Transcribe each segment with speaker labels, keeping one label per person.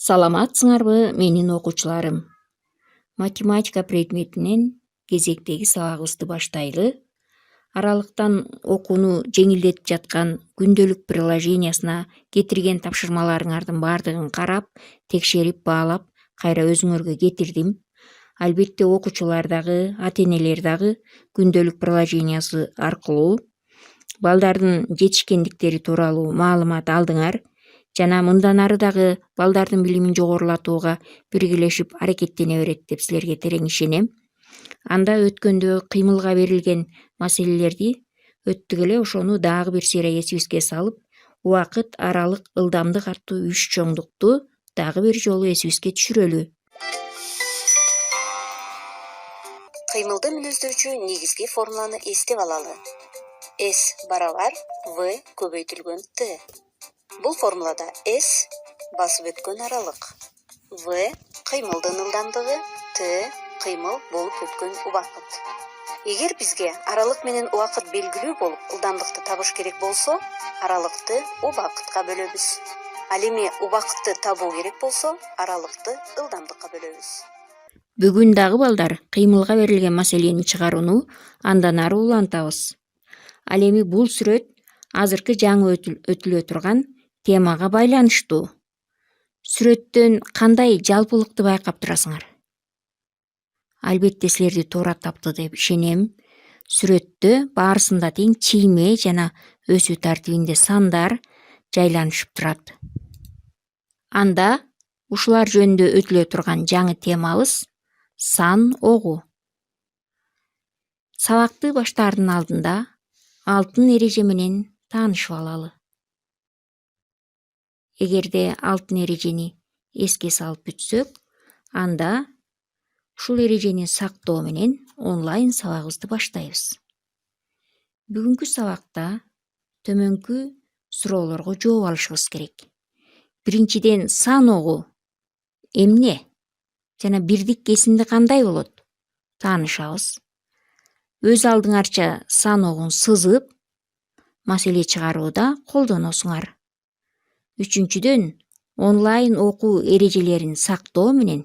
Speaker 1: Саламатсыңарбы менин окуучуларым? Математика предметинен кезектеги сабагыбызды баштайлы. Аралыктан окууну жеңилдетип жаткан күндөлүк приложениясына кетирген тапшырмаларыңардын баардыгын карап, текшерип, баалап, кайра өзүңөргө кетирдим. Албетте окуучулар дагы, ата-энелер дагы күндөлүк приложениясы аркылуу балдардын жетишкендиктери тууралуу маалымат алдыңар жана мындан ары дагы балдардын билимин жогорулатууга биргелешип аракеттене берет деп силерге терең ишенем. Анда өткөндө кыймылга берилген маселелерди өттүк эле, ошону дагы бир сыйра эсибизге салып, убакыт, аралык, ылдамдык аттуу 3 чоңдукту дагы бир жолу эсибизге түшүрөлү.
Speaker 2: Кыймылды мүнөздөчү негизги формуланы эстеп алалы. S барабар V көбөйтүлгөн T. Бул формулада S басып өткөн аралык, V кыймылдын ылдамдыгы, T кыймыл болуп өткөн убакыт. Эгер бизге аралык менен убакыт белгилүү болуп, ылдамдыкты табыш керек болсо, аралыкты убакытка бөлөбүз. Ал эми убакытты табуу керек болсо, аралыкты ылдамдыкка бөлөбүз.
Speaker 1: Бүгүн дагы балдар кыймылга берилген маселени чыгарууну андан ары улантабыз. Ал эми бул сүрөт азыркы жаңы өтүлө турган темага байланыштуу. Сүрөттөн кандай жалпылыкты байкап турасыңар? Албетте силерди туура тапты деп ишенем. Сүрөттө баарысында тең чийме жана өсүү тартибинде сандар жайланышып турат. Анда ушулар жөнүндө өтүлө турган жаңы темабыз сан огу. Сабакты баштаардын алдында алтын эреже менен таанышып алалы. Эгерде алтын эрежени эске салып бүтсөк, анда ушул эрежени сактоо менен онлайн сабагыбызды баштайбыз. Бүгүнкү сабакта төмөнкү суроолорго жооп алышыбыз керек. Биринчиден, сан огу эмне жана бирдик кесинди кандай болот? Таанышабыз. Өз алдыңарча сан огун сызып, маселе чыгарууда колдоносуңар. Үчүнчүдөн, онлайн окуу эрежелерин сактоо менен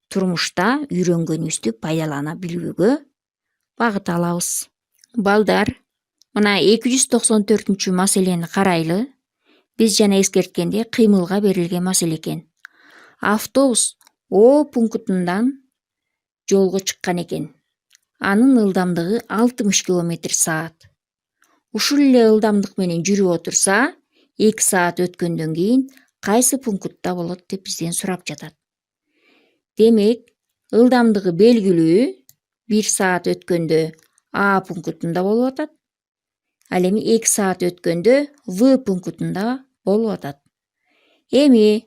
Speaker 1: турмушта үйрөнгөнүбүздү пайдалана билүүгө багыт алабыз. Балдар, мына 294 маселени карайлы. Биз жана эскерткенде кыймылга берилген маселе экен. Автобус О пунктундан жолго чыккан экен. Анын ылдамдыгы 60 км/саат. Ушул эле ылдамдык менен жүрүп отурса, 2 саат өткөндөн кийин кайсы пунктта болот деп бизден сурап жатат. Демек, ылдамдыгы белгилүү 1 саат өткөндө А пунктунда болуп атат. Ал эми 2 саат өткөндө В пунктунда болуп атат. Эми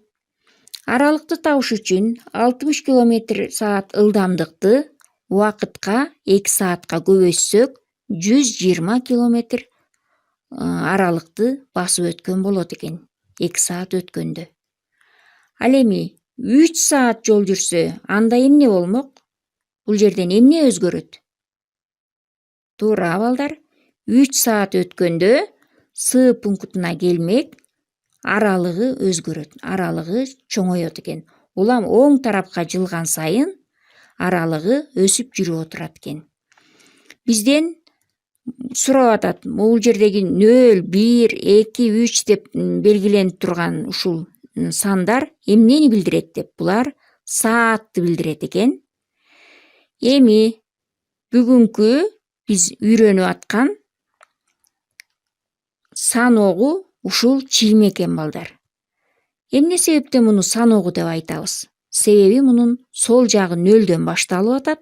Speaker 1: аралыкты табыш үчүн 60 км/саат ылдамдыкты убакытка 2 саатка көбөйтсөк, 120 км аралыкты басып өткөн болот экен 2 саат өткөндө. Ал эми 3 саат жол жүрсө, анда эмне болмок? Бул жерден эмне өзгөрөт? Туура балдар, 3 саат өткөндө С пунктуна келмек, аралыгы өзгөрөт, аралыгы чоңоет экен. Улам оң тарапка жылган сайын аралыгы өсүп жүрүп отурат экен. Бизден сурап атат, бул жердеги 0, 1, 2, 3 деп белгиленип турган ушул сандар эмнени билдирет деп. Булар саатты билдирет экен. Эми бүгүнкү биз үйрөнүп аткан сан огу ушул чийме экен балдар. Эмне себептен муну сан огу деп айтабыз? Себеби мунун сол жагы 0дөн башталып атат,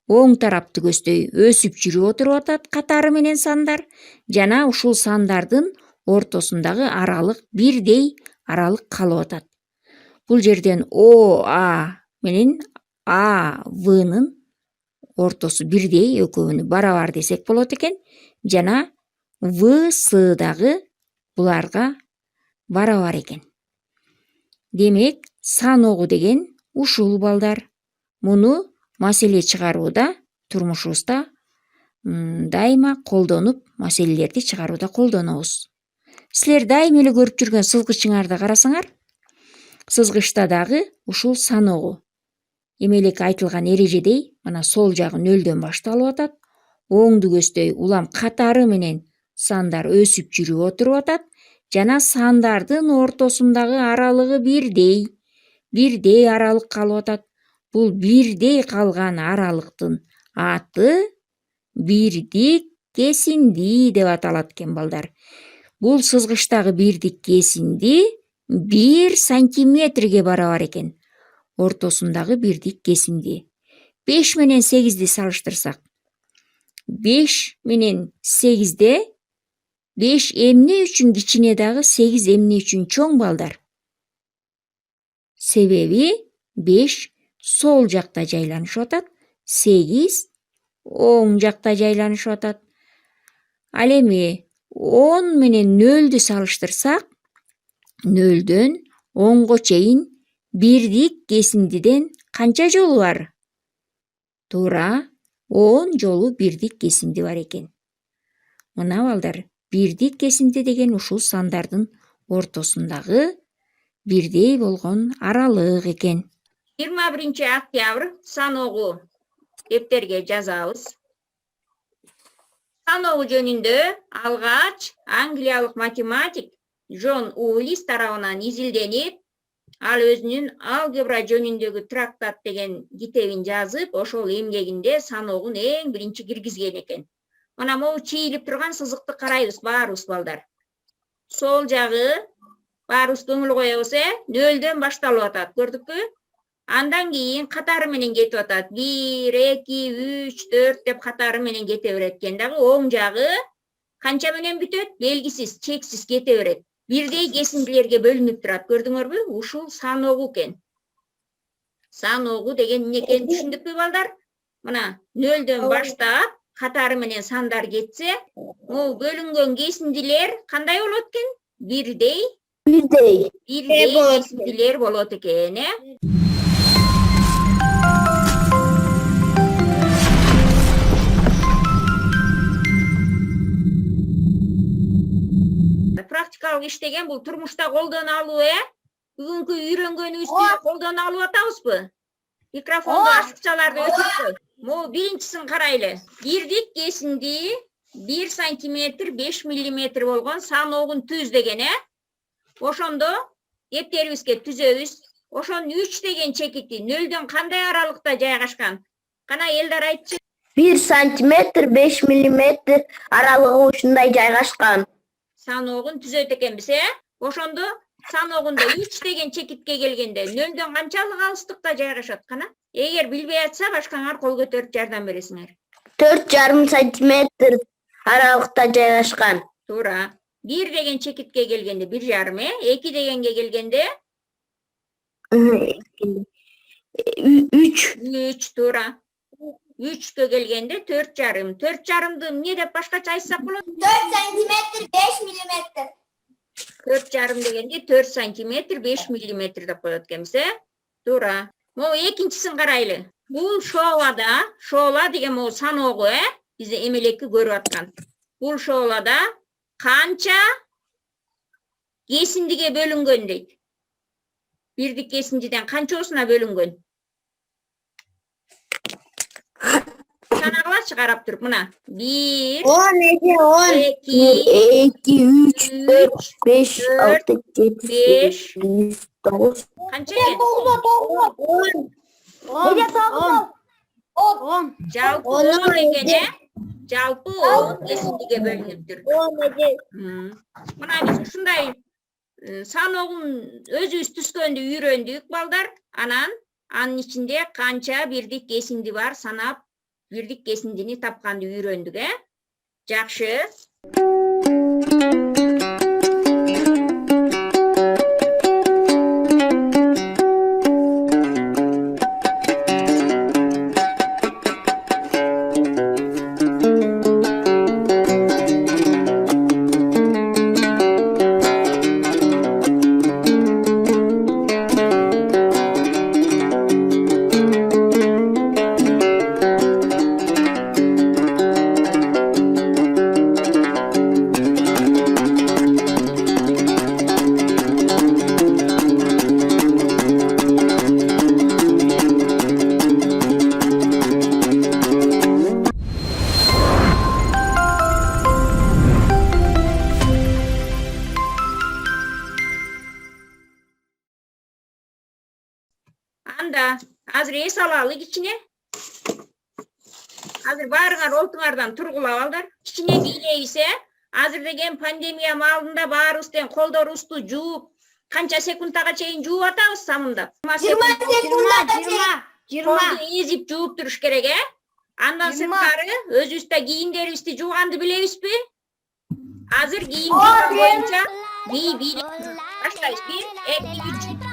Speaker 1: оң тарапты көздөй өсүп жүрүп отуруп атат катары менен сандар, жана ушул сандардын ортосундагы аралык бирдей аралык калып атат. Бул жерден ОА менен АВнын ортосу бирдей, экөөнү барабар десек болот экен, жана ВС дагы буларга барабар экен. Демек, сан огу деген ушул балдар. Муну маселе чыгарууда, турмушубузда дайыма колдонуп, маселелерди чыгарууда колдонобуз. Силер дайыма эле көрүп жүргөн сызгычыңарды карасаңар, Сызгычта дагы ушул саноого эме элеке айтылган эрежедей мына сол жагы нөлдөн башталып атат. Оңду көздөй улам катары менен сандар өсүп жүрүп отуруп атат жана сандардын ортосундагы аралыгы бирдей аралык калып атат. Бул бирдей калган аралыктын аты бирдик кесинди деп аталат экен балдар. Бул сызгычтагы бирдик кесинди 1 сантиметрге барабар экен. Ортосундагы бирдик кесинди 5 менен 8ди салыштырсак, 5 менен 8де 5 эмне үчүн кичине дагы 8 эмне үчүн чоң балдар? Себеби 5 сол жакта жайланышып атат, 8 оң жакта жайланышып атат. Ал эми 10 менен 0-ді салыштырсак, 0-дөн 10го чейин бирдик кесиндиден канча жолу бар? Туура, 10 жолу бирдик кесинди бар экен. Мына балдар, бирдик кесинди деген ушул сандардын ортосундагы бирдей болгон аралык экен. 21-октябрь саноого дептерге жазабыз. Саноо жөнүндө алгач англиялык математик Джон Уиллис тарабынан изилденип, ал өзүнүн алгебра жөнүндөгү трактат деген китебин жазып, ошол эмгегинде саноогун эң биринчи киргизген экен. Мына могу чийилип турган сызыкты карайбыз баарыбыз балдар. Сол жагы баарыбыз көңүл коебуз, 0-дөн башталып атат, көрдүкпү? Андан кийин катары менен кетип атат. 1, 2, 3, 4 деп катары менен кете берет экен. Дагы оң жагы канча менен бүтөт? Белгисиз, чексиз кете берет. Бирдей кесиндилерге бөлүнүп турат. Көрдүңөрбү? Ушул саноогу экен. Саноогу деген эмне экенин түшүндүкпү балдар? Мына 0-дөн баштап катары менен сандар кетсе, могу бөлүнгөн кесиндилер кандай болот экен? Бирдей кесиндилер болот экен, Практикалык иш деген бул турмушта колдоно алуу, бүгүнкү үйрөнгөнүбүздү колдоно алып атабызбы? Микрофонду ашыкчаларды өчүрсөк. Могу биринчисин карайлы. Бирдик кесинди 1 сантиметр 5 миллиметр болгон саноогун түз деген, Ошондо дептерибизге түзөбүз. Ошонун 3 деген чекити 0-дөн кандай аралыкта жайгашкан? Кана элдар айтчы.
Speaker 3: 1 сантиметр 5 миллиметр аралыгы ушундай жайгашкан.
Speaker 2: Саноогун түзөт экенбиз, Ошондо саноогунда 3 деген чекитке келгенде 0-дөн канчалык алыстыкта жайгашат? Кана? Эгер билбей атса, башкаңар кол көтөрүп жардам бересиңер.
Speaker 3: 4,5 сантиметр аралыкта жайгашкан.
Speaker 2: Туура. 1 деген чекитке келгенде 1,5, 2 дегенге келгенде 3, туура. 3кө келгенде 4,5. 4,5ды эмне деп башкача айтсак болот?
Speaker 3: 4 сантиметр 5 миллиметр.
Speaker 2: 4,5 дегенде 4 сантиметр 5 миллиметр деп коет экенбиз, Туура. Могу экинчисин карайлы. Бул шоола деген могу саноого, биз эмелеки көрүп аткан. Бул шоолада канча кесиндиге бөлүнгөн дейт? Бирдик кесиндиден канчосуна бөлүнгөн? Санагылачы карап туруп, мына. 1, 2, 3, 4, 5, 6, 7, 8, 9. Канча экен? 10. Жалпы 10 экен, Жалпы 10 кесиндиге бөлүнүптүр. Мына биз ушундай саноогун өзүбүз түзгөндү үйрөндүк балдар. Анын ичинде канча бирдик кесинди бар санап, бирдик кесиндини тапканды үйрөндүк, Жакшы.
Speaker 4: Азыр эс алалы кичине. Азыр баарыңар олтуңардан тургулап алдар. Кичине бийлейсе, азыр деген пандемия маалында баарыбыз тең колдорубузду жууп, канча секундага чейин жууп атабыз самындап.
Speaker 3: 20
Speaker 4: Колду эзип жууп туруш керек, Андан сырткары өзүбүздө кийимдерибизди жууганды билебизби? Азыр кийим жууган боюнча баштайбыз. 1, 2, 3.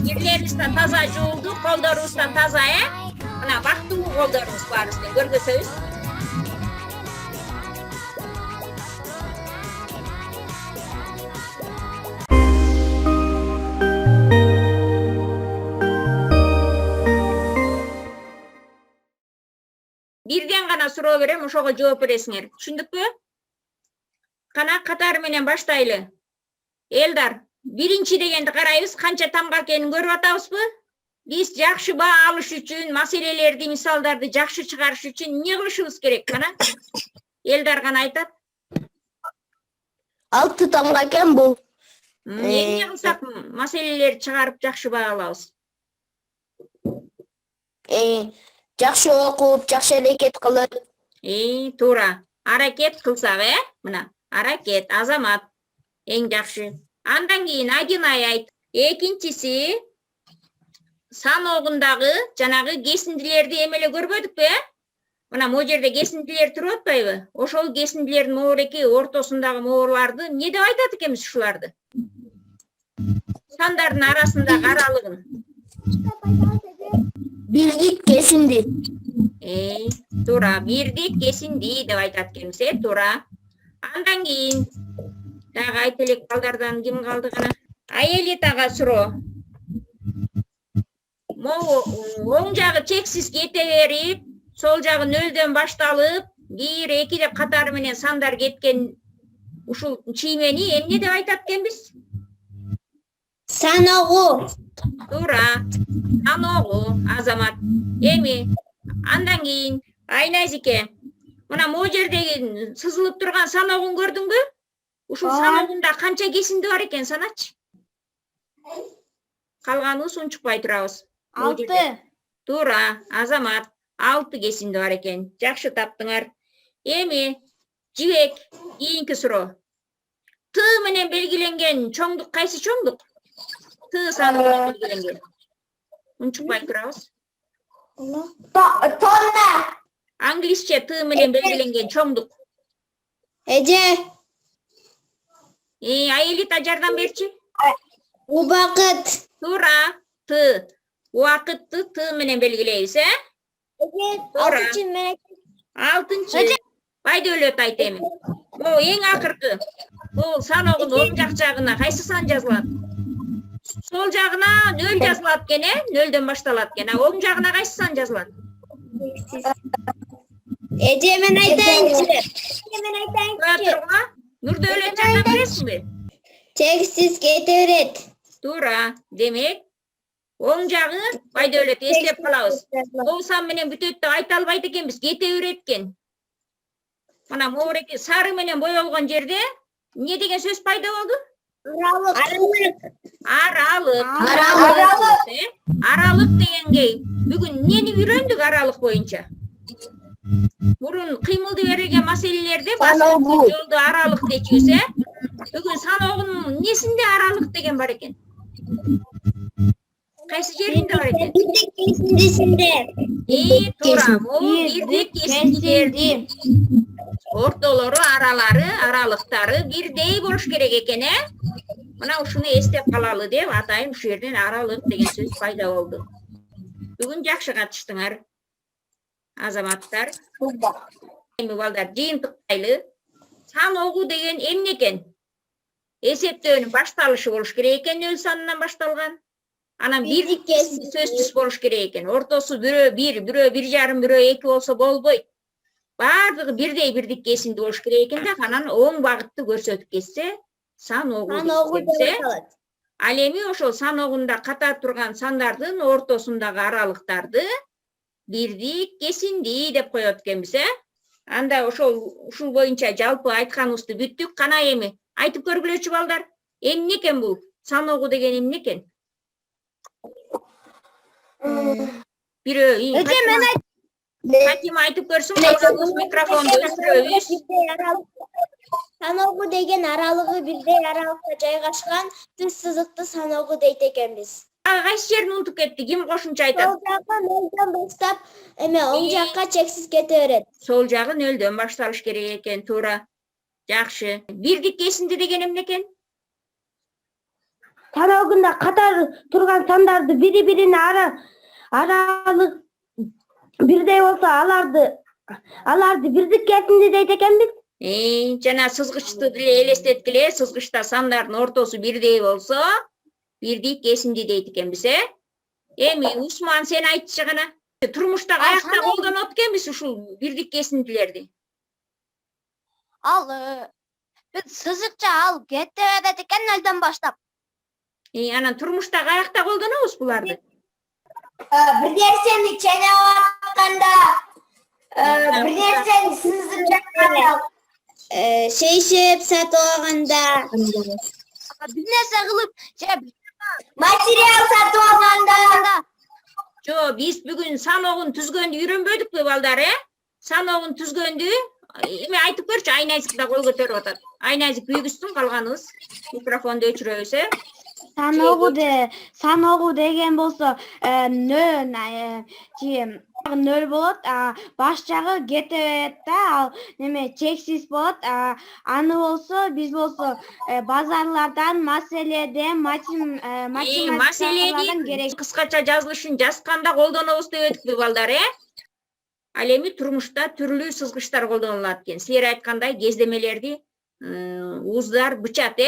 Speaker 4: Yerlerimizden taza жуулду, колдорубуздан таза, Мына бактылуу колдорубуз бар үстүн көргөсөбүз. Бирден гана суроо берем, ошого жооп бересиңер. Түшүндүкпү? Кана катары менен баштайлы. Элдар, биринчи дегенди карайбыз, канча тамга экенин көрүп атабызбы? Биз жакшы баа алыш үчүн, маселелерди, мисалдарды жакшы чыгарыш үчүн эмне кылышыбыз керек, кана? Элдар гана айтат.
Speaker 3: 6 тамга экен бул.
Speaker 4: Эмне кылсак маселелерди чыгарып жакшы баа алабыз?
Speaker 3: Жакшы окуп, жакшы аракет кылып.
Speaker 4: Туура. Аракет кылсак, Мына, аракет, азамат. Эң жакшы. Андан кийин Адинай айт. Экинчиси саногундагы жанагы кесиндилерди эмеле көрбөдүкпү? Мына могу жерде кесиндилер туруп атпайбы? Ошол кесиндилердин моореки ортосундагы моорларды эмне деп айтат экенбиз ушуларды? Сандардын арасындагы аралыгын.
Speaker 3: Бирдик кесинди.
Speaker 4: Туура, бирдик кесинди деп айтат экенбиз, туура. Андан кийин дагы айт элек балдардан ким калды гана? Аелит ага суроо. Оң жагы чексиз кете берип, сол жагы 0дөн башталып, 1, 2 деп катары менен сандар кеткен ушул чиймени эмне деп айтат экенбиз?
Speaker 3: Саногу.
Speaker 4: Туура. Саногу, азамат. Эми андан кийин Айназике. Мына могу жердеги сызылып турган саногун көрдүңбү? Ушул саногунда канча кесинди бар экен саначы? Калганыбыз унчукпай турабыз.
Speaker 3: 6.
Speaker 4: Туура, азамат. 6 кесинди бар экен. Жакшы таптыңар. Эми жибек, кийинки суроо. Т менен белгиленген чоңдук кайсы чоңдук? Т саны менен белгиленген. Унчукпай турабыз.
Speaker 3: Тонна.
Speaker 4: Англисче Т менен белгиленген чоңдук.
Speaker 3: Эже.
Speaker 4: Аелита жардам берчи.
Speaker 3: Убакыт.
Speaker 4: Туура, Т. Убакытты Т менен белгилейбиз, Туура. 6-чы. Байдөлөт айт эми. Бул эң акыркы. Бул саногун оң жак жагына кайсы сан жазылат? Сол жагына 0 жазылат экен, 0дөн башталат экен. Оң жагына кайсы сан жазылат?
Speaker 3: Эже мен айтайынчы.
Speaker 4: Нурдөөлөт жардам бересиңби?
Speaker 3: Чексиз кете берет.
Speaker 4: Туура. Демек, оң жагы Байдөлөт эстеп калабыз. Бул сан менен бүтөт деп айта албайт экенбиз, кете берет экен. Мына моореки сары менен боелгон жерде эмне деген сөз пайда болду? Аралык. Аралык дегенге бүгүн эмнени үйрөндүк аралык боюнча? Мурун кыймылды берилген маселелерде жолду аралык дечүбүз, Бүгүн саногунун эмнесинде аралык деген бар экен? Кайсы жеринде бар экен?
Speaker 3: Бирдик кесиндисинде.
Speaker 4: Туура, бул бирдик кесиндилердин ортолору, аралары, аралыктары бирдей болуш керек экен, Мына ушуну эстеп калалы деп атайын ушул жерден аралык деген сөз пайда болду. Бүгүн жакшы катыштыңар, азаматтар. Эми балдар жыйынтыктайлы. Саногу деген эмне экен? Эсептөөнүн башталышы болуш керек экен, 0 санынан башталган. Анан
Speaker 3: Бирдик кесинди.
Speaker 4: сөзсүз болуш керек экен. Ортосу бирөө 1, бирөө 1,5, бирөө 2 болсо болбойт. Бардыгы бирдей бирдик кесинди болуш керек экен да, анан оң багытты көрсөтүп кетсе, саногу
Speaker 3: деп аталат.
Speaker 4: Ал эми ошол саногунда катар турган сандардын ортосундагы аралыктарды бирдик кесинди деп коет экенбиз, Анда ушул боюнча жалпы айтканыбызды бүттүк. Кана эми айтып көргүлөчү балдар. Эмне экен бул? Саногу деген эмне экен? Бирөө Фатима айтып көрсүн, калганыбыз микрофонду өчүрөбүз.
Speaker 3: Саногу деген аралыгы бирдей аралыкта жайгашкан түз сызыкты саногу дейт экенбиз.
Speaker 4: Кайсы жерин унутуп кетти? Ким кошумча айтат?
Speaker 3: Сол жакка нөлдөн баштап, оң жакка чексиз кете берет.
Speaker 4: Сол жагы нөлдөн башталыш керек экен, туура. Жакшы. Бирдик кесинди деген эмне экен?
Speaker 5: Саногунда катар турган сандарды бири-бирине аралык бирдей болсо, аларды бирдик кесинди дейт экенбиз.
Speaker 4: Жана сызгычты деле элестеткиле, сызгычта сандардын ортосу бирдей болсо, бирдик кесинди дейт экенбиз, Эми Усман, сен айтчы гана. Турмушта каякта колдонот экенбиз ушул бирдик кесиндилерди?
Speaker 6: Ал биз сызыкча ал кете берет экен нөлдөн баштап.
Speaker 4: Анан турмушта каякта колдонобуз буларды?
Speaker 3: Бир нерсени чайнап атканда, бир нерсени сызып жатканда, шейшеп сатып алганда,
Speaker 6: Бир нерсе кылып,
Speaker 3: материал сатып алганда.
Speaker 4: Жо, биз бүгүн саногун түзгөндү үйрөнбөдүкпү балдар, Саногун түзгөндү эми айтып көрчү. Айназик да кол көтөрүп атат. Айназик büyüгүстүн, калганыбыз микрофонду өчүрөбүз,
Speaker 5: Саногу деген болсо нөл болот, баш жагы кете берет да, ал неме чексиз болот. Аны болсо биз болсо базарлардан, маселеден, математикалардан керек.
Speaker 4: Кыскача жазылышын жазганда колдонобуз деп өтүкпү балдар, Ал эми турмушта түрлүү сызгычтар колдонулат экен. Силер айткандай кездемелерди ууздар бычат,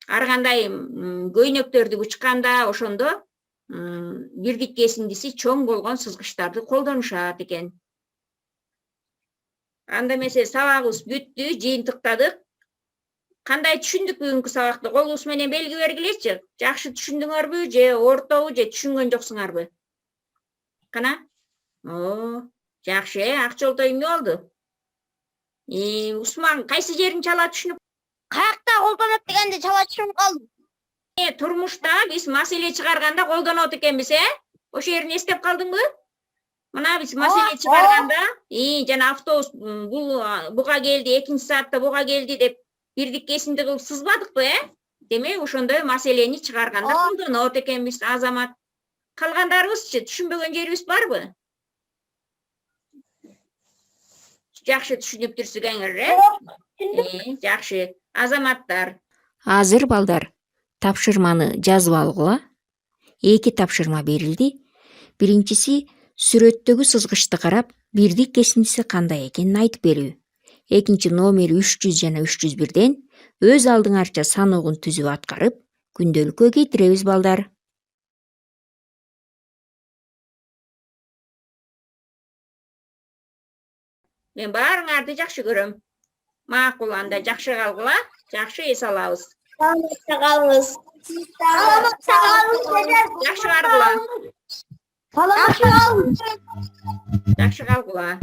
Speaker 4: Ар кандай көйнөктөрдү бычканда ошондо бирдик кесиндиси чоң болгон сызгычтарды колдонушат экен. Анда эмесе сабагыбыз бүттү, жыйынтыктадык. Кандай түшүндүк бүгүнкү сабакты? Колубуз менен белги бергилечи. Жакшы түшүндүңөрбү же ортобу же түшүнгөн жоксуңарбы? Кана? Жакшы, Акчолтой эмне болду? Усман, кайсы жерин чала түшүнүп?
Speaker 6: каякта колдонот дегенди чала түшүнүп калдым.
Speaker 4: Турмушта биз маселе чыгарганда колдонот экенбиз, Ошо жерин эстеп калдыңбы? Мына биз маселе чыгарганда, жана автобус буга келди, 2-саатта буга келди деп бирдик кесинди кылып сызбадыкпы, Демек ошондой маселени чыгарганда колдонот экенбиз, Азамат. Калгандарыбызчы түшүнбөгөн жерибиз барбы? Жакшы түшүнүптүрсүңөр, Жакшы. Азаматтар.
Speaker 1: Азыр балдар тапшырманы жазып алгыла. 2 тапшырма берилди. Биринчиси сүрөттөгү сызгычты карап, бирдик кесиндиси кандай экенин айтып берүү. Экинчи номери 300 жана 301ден өз алдыңарча саногун түзүп аткарып, күндөлүккө кетиребиз балдар.
Speaker 4: Мен баарыңарды жакшы көрөм. Макул, анда жакшы калгыла, жакшы эс алабыз.
Speaker 3: Саламатта калыңыз.
Speaker 4: Жакшы калгыла.
Speaker 5: Саламатта калыңыз.
Speaker 4: Жакшы калгыла.